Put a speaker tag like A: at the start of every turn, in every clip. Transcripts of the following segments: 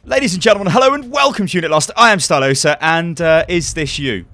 A: Ladies and gentlemen, hello and welcome to Unit Lost. I am Stylosa, and is this you?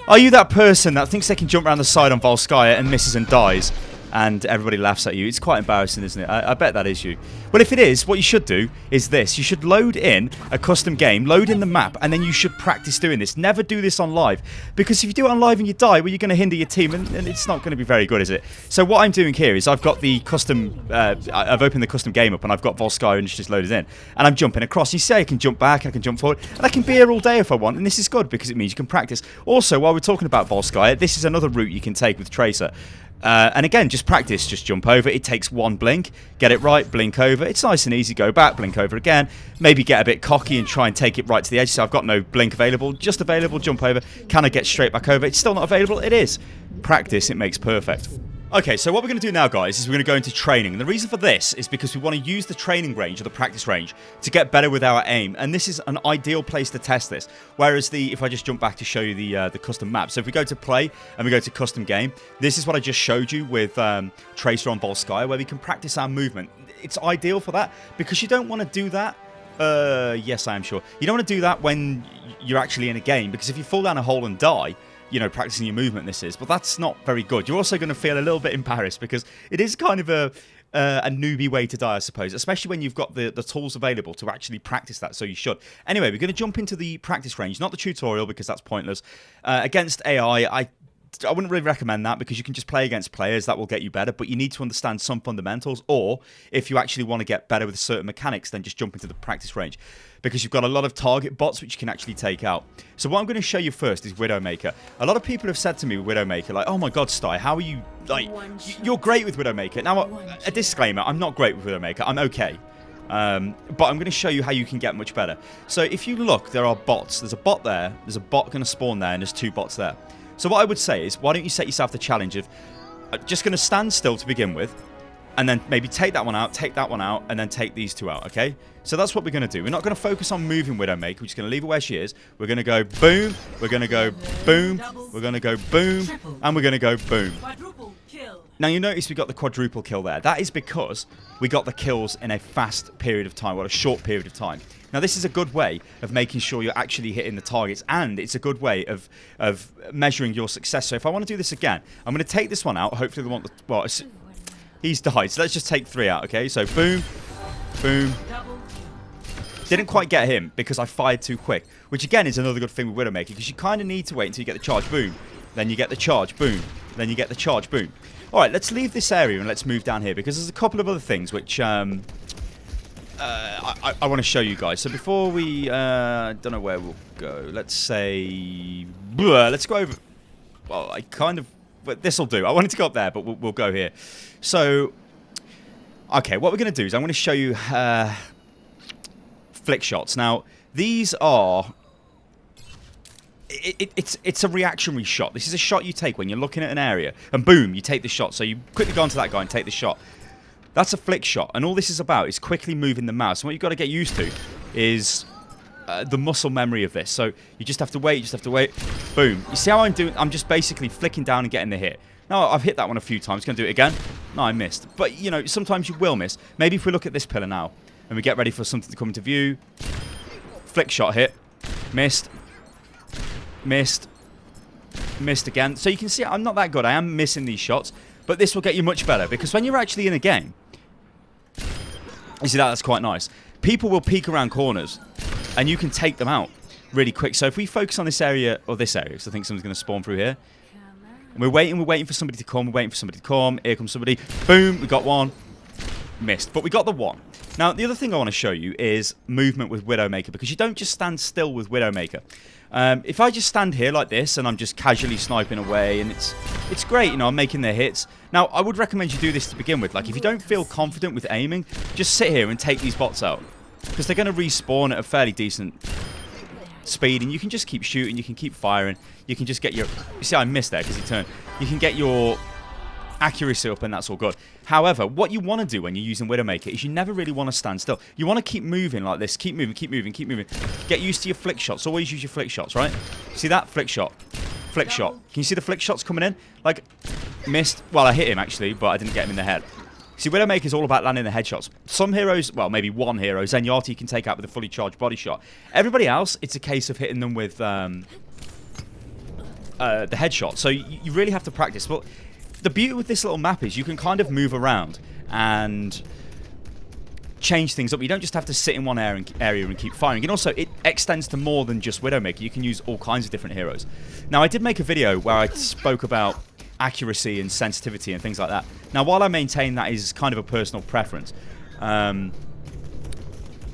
A: Are you that person that thinks they can jump around the side on Volskaya and misses and dies, and everybody laughs at you? It's quite embarrassing, isn't it? I bet that is you. Well, if it is, what you should do is this. You should load in a custom game, load in the map, and then you should practice doing this. Never do this on live, because if you do it on live and you die, well, you're going to hinder your team, and it's not going to be very good, is it? So what I'm doing here is I've got the custom, I've opened the custom game up, and I've got Volskaya and it's just loaded in, and I'm jumping across. You see, I can jump back, I can jump forward, and I can be here all day if I want, and this is good because it means you can practice. Also, while we're talking about Volskaya, this is another route you can take with Tracer. And again, just practice, just jump over. It takes one blink, get it right, blink over. It's nice and easy, go back, blink over again. Maybe get a bit cocky and try and take it right to the edge. So I've got no blink available, just available, jump over. Can I get straight back over? It's still not available? It is. Practice, it makes perfect. Okay, so what we're going to do now, guys, is we're going to go into training. And the reason for this is because we want to use the training range or the practice range to get better with our aim. And this is an ideal place to test this. Whereas if I just jump back to show you the custom map. So if we go to play and we go to custom game, this is what I just showed you with Tracer on Volskaya, where we can practice our movement. It's ideal for that because you don't want to do that. Yes, I am sure. You don't want to do that when you're actually in a game, because if you fall down a hole and die, you know, practicing your movement this is, but that's not very good. You're also going to feel a little bit embarrassed because it is kind of a newbie way to die, I suppose, especially when you've got the tools available to actually practice that, so you should. Anyway, we're going to jump into the practice range, not the tutorial because that's pointless. Against AI, I wouldn't really recommend that because you can just play against players. That will get you better, but you need to understand some fundamentals, or if you actually want to get better with certain mechanics, then just jump into the practice range because you've got a lot of target bots which you can actually take out. So what I'm going to show you first is Widowmaker. A lot of people have said to me with Widowmaker, like, oh my god, Sty, how are you, like, you're great with Widowmaker. Now, a disclaimer, I'm not great with Widowmaker. I'm okay. But I'm going to show you how you can get much better. So if you look, there are bots. There's a bot there, there's a bot going to spawn there, and there's two bots there. So what I would say is, why don't you set yourself the challenge of just going to stand still to begin with, and then maybe take that one out, and then take these two out, okay? So that's what we're going to do. We're not going to focus on moving Widowmaker. We're just going to leave her where she is. We're going to go boom, we're going to go boom, we're going to go boom, and we're going to go boom. Now, you notice we got the quadruple kill there. That is because we got the kills in a fast period of time, or a short period of time. Now, this is a good way of making sure you're actually hitting the targets, and it's a good way of measuring your success. So if I want to do this again, I'm going to take this one out. Hopefully they want the... Well, he's died, so let's just take three out, okay? So boom, boom. Didn't quite get him because I fired too quick, which again is another good thing with Widowmaker, because you kind of need to wait until you get the charge, boom. Then you get the charge, boom. Then you get the charge, boom. All right, let's leave this area and let's move down here, because there's a couple of other things which... I want to show you guys. So before we, don't know where we'll go. Let's say, let's go over. Well, I kind of, but this will do. I wanted to go up there, but we'll go here. So, okay, what we're going to do is I'm going to show you flick shots. Now, these are. It's a reactionary shot. This is a shot you take when you're looking at an area, and boom, you take the shot. So you quickly go onto that guy and take the shot. That's a flick shot, and all this is about is quickly moving the mouse. And what you've got to get used to is the muscle memory of this. So you just have to wait, boom. You see how I'm doing? I'm just basically flicking down and getting the hit. Now, I've hit that one a few times. Going to do it again. No, I missed. But, you know, sometimes you will miss. Maybe if we look at this pillar now, and we get ready for something to come into view. Flick shot hit. Missed. Missed. Missed again. So you can see I'm not that good. I am missing these shots. But this will get you much better, because when you're actually in a game, you see that's quite nice. People will peek around corners, and you can take them out really quick. So if we focus on this area, or this area, because I think someone's going to spawn through here. And we're waiting for somebody to come, Here comes somebody. Boom, we got one. Missed, but we got the one. Now, the other thing I want to show you is movement with Widowmaker, because you don't just stand still with Widowmaker. If I just stand here like this and I'm just casually sniping away, and it's great, you know, I'm making their hits. Now, I would recommend you do this to begin with. Like, if you don't feel confident with aiming, just sit here and take these bots out, because they're going to respawn at a fairly decent speed, and you can just keep shooting, you can keep firing, you can just get your... You see, I missed there because he turned. You can get your accuracy up, and that's all good. However, what you want to do when you're using Widowmaker is you never really want to stand still. You want to keep moving like this. Keep moving, keep moving, keep moving. Get used to your flick shots. Always use your flick shots, right? See that? Flick shot. Flick shot. Can you see the flick shots coming in? Like, missed. Well, I hit him, actually, but I didn't get him in the head. See, Widowmaker is all about landing the headshots. Some heroes, well, maybe one hero, Zenyatta, you can take out with a fully charged body shot. Everybody else, it's a case of hitting them with the headshot. So you really have to practice. But the beauty with this little map is you can kind of move around and change things up. You don't just have to sit in one area and keep firing. And also, it extends to more than just Widowmaker. You can use all kinds of different heroes. Now, I did make a video where I spoke about accuracy and sensitivity and things like that. Now, while I maintain that is kind of a personal preference,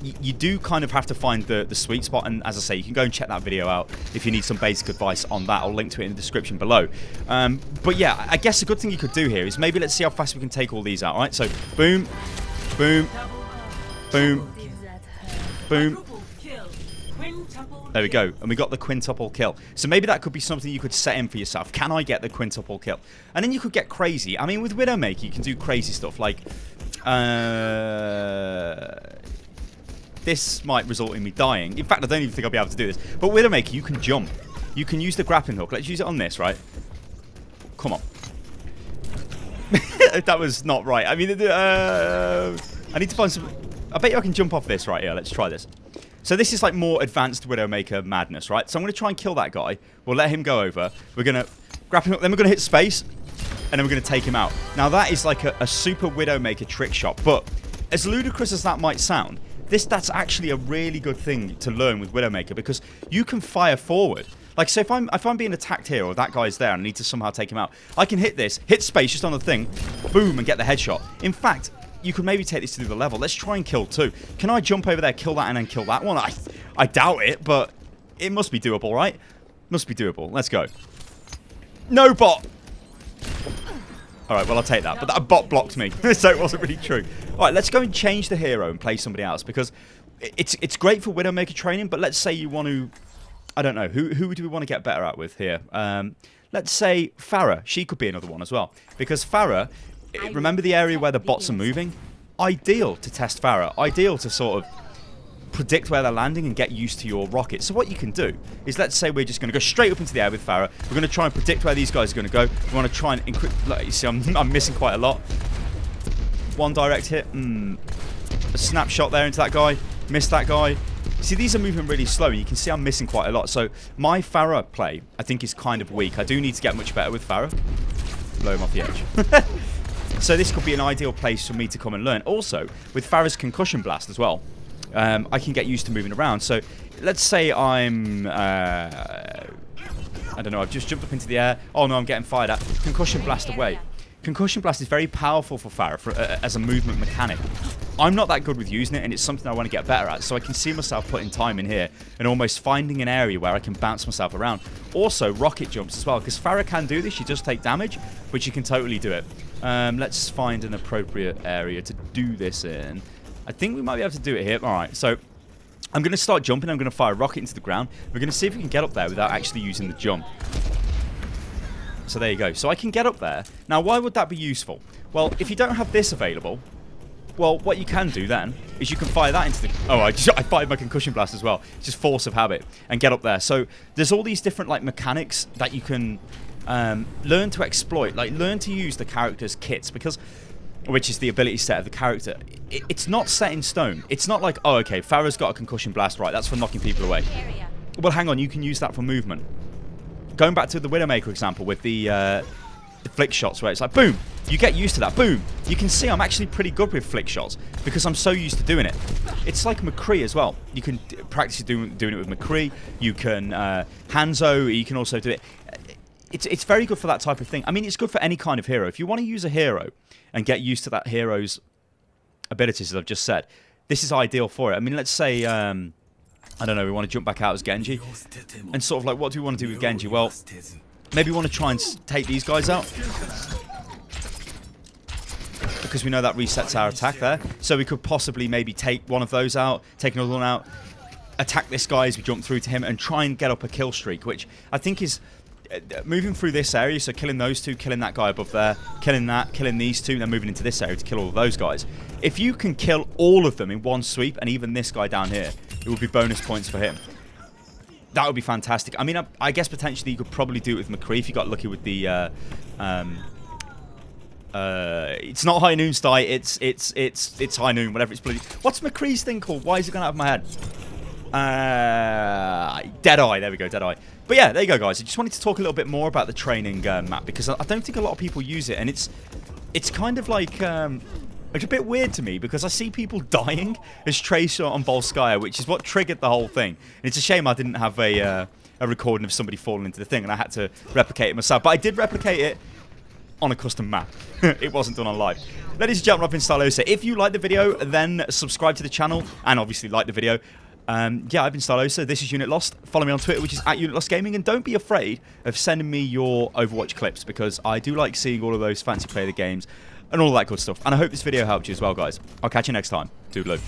A: you do kind of have to find the sweet spot. And as I say, you can go and check that video out if you need some basic advice on that. I'll link to it in the description below. But yeah, I guess a good thing you could do here is maybe let's see how fast we can take all these out. All right, so boom, boom, boom, boom. There we go, and we got the quintuple kill. So maybe that could be something you could set in for yourself. Can I get the quintuple kill? And then you could get crazy. I mean, with Widowmaker, you can do crazy stuff like... this might result in me dying. In fact, I don't even think I'll be able to do this. But Widowmaker, you can jump. You can use the grappling hook. Let's use it on this, right? Come on. That was not right. I mean, I need to find some... I bet you I can jump off this right here. Let's try this. So this is like more advanced Widowmaker madness, right? So I'm going to try and kill that guy. We'll let him go over. We're going to grab him up. Then we're going to hit space. And then we're going to take him out. Now that is like a super Widowmaker trick shot. But as ludicrous as that might sound, that's actually a really good thing to learn with Widowmaker. Because you can fire forward. Like, so if I'm being attacked here or that guy's there and I need to somehow take him out, I can hit this, hit space just on the thing, boom, and get the headshot. In fact... you could maybe take this to the level. Let's try and kill two. Can I jump over there, kill that, and then kill that one? I doubt it, but it must be doable, right? Must be doable. Let's go. No bot! Alright, well, I'll take that. But that bot blocked me, so it wasn't really true. Alright, let's go and change the hero and play somebody else, because it's great for Widowmaker training, but let's say you want to... I don't know. Who do we want to get better at with here? Let's say Pharah. She could be another one as well. Because Pharah... remember the area where the bots are moving? Ideal to test Pharah. Ideal to sort of predict where they're landing and get used to your rockets. So what you can do is, let's say we're just going to go straight up into the air with Pharah. We're going to try and predict where these guys are going to go. We want to try and encrypt... Look, you see, I'm missing quite a lot. One direct hit. A snapshot there into that guy. Missed that guy. See, these are moving really slow. You can see I'm missing quite a lot. So my Pharah play, I think, is kind of weak. I do need to get much better with Pharah. Blow him off the edge. So this could be an ideal place for me to come and learn. Also, with Pharah's concussion blast as well, I can get used to moving around. So let's say I'm... I don't know, I've just jumped up into the air. Oh no, I'm getting fired at. Concussion blast away. Concussion blast is very powerful for Pharah as a movement mechanic. I'm not that good with using it, and it's something I want to get better at. So I can see myself putting time in here and almost finding an area where I can bounce myself around. Also, rocket jumps as well, because Pharah can do this. She does take damage, but she can totally do it. Let's find an appropriate area to do this in. I think we might be able to do it here. Alright, so I'm going to start jumping. I'm going to fire a rocket into the ground. We're going to see if we can get up there without actually using the jump. So there you go. So I can get up there. Now, why would that be useful? Well, if you don't have this available, well, what you can do then is you can fire that into the... Oh, I fired my concussion blast as well. It's just force of habit. And get up there. So there's all these different like mechanics that you can learn to exploit. Like, learn to use the character's kits, because... which is the ability set of the character. It's not set in stone. It's not like, oh, okay, Pharah's got a concussion blast. Right, that's for knocking people away. Well, hang on. You can use that for movement. Going back to the Widowmaker example with the flick shots, where it's like, boom, you get used to that, boom. You can see I'm actually pretty good with flick shots because I'm so used to doing it. It's like McCree as well. You can practice doing it with McCree. You can Hanzo. You can also do it. It's very good for that type of thing. I mean, it's good for any kind of hero. If you want to use a hero and get used to that hero's abilities, as I've just said, this is ideal for it. I mean, let's say... I don't know, we want to jump back out as Genji. And sort of like, what do we want to do with Genji? Well, maybe we want to try and take these guys out. Because we know that resets our attack there. So we could possibly maybe take one of those out, take another one out, attack this guy as we jump through to him, and try and get up a kill streak, which I think is... moving through this area, so killing those two, killing that guy above there, killing that, killing these two, and then moving into this area to kill all of those guys. If you can kill all of them in one sweep, and even this guy down here, it would be bonus points for him. That would be fantastic. I mean, I guess potentially you could probably do it with McCree if you got lucky with the It's not High Noon Sty. It's High Noon. Whatever it's bloody. What's McCree's thing called? Why is it going out of my head? Deadeye. There we go. Deadeye. But yeah, there you go, guys. I just wanted to talk a little bit more about the training map because I don't think a lot of people use it, and it's kind of like it's a bit weird to me because I see people dying as Tracer on Volskaya, which is what triggered the whole thing. And it's a shame I didn't have a recording of somebody falling into the thing, and I had to replicate it myself. But I did replicate it on a custom map. It wasn't done on live. Ladies and gentlemen, I've been Stylosa. If you like the video, then subscribe to the channel and obviously like the video. Yeah, I've been Stylosa. This is Unit Lost. Follow me on Twitter, which is @UnitLostGaming, and don't be afraid of sending me your Overwatch clips because I do like seeing all of those fancy play the games and all that good stuff. And I hope this video helped you as well, guys. I'll catch you next time. Toodaloo.